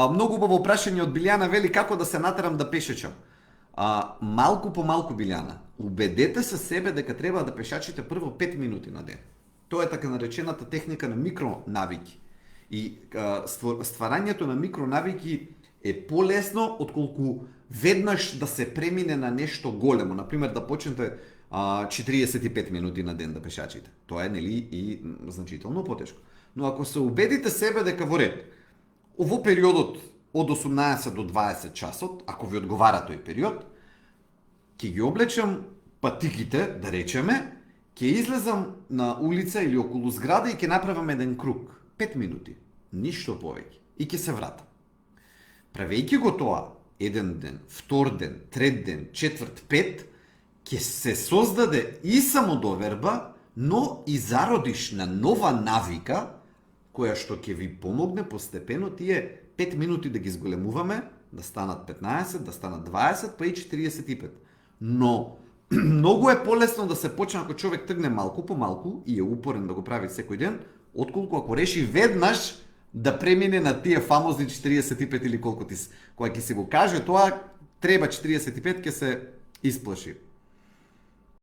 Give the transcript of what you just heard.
Многу убаво прашање од Билјана, вели како да се натерам да пешачам. Малку по малку, Билјана. Убедете се себе дека треба да пешачите прво 5 минути на ден. Тоа е така наречената техника на микронавики. И стварањето на микронавики е полесно отколку веднаш да се премине на нешто големо. Например, да почнете 45 минути на ден да пешачите. Тоа е, нели, и значително потешко. Но ако се убедите себе дека во ред, во периодот од 18 до 20 часот, ако ви одговара тој период, ќе ги облечам патиките, да речеме, ќе излезам на улица или околу зграда и ќе направам еден круг. 5 минути. Ништо повеќе. И ќе се вратам. Правејќи го тоа, еден ден, втор ден, трет ден, четврт, пет, ќе се создаде и самодоверба, но и зародиш на нова навика, која што ќе ви помогне постепено тие 5 минути да ги зголемуваме, да станат 15, да станат 20, па и 45. Но многу е полесно да се почне ако човек тргне малку по малку и е упорен да го прави секој ден, отколку ако реши веднаш да премине на тие фамозни 45 или колку кога ќе се го каже тоа, треба 45, ќе се исплаши.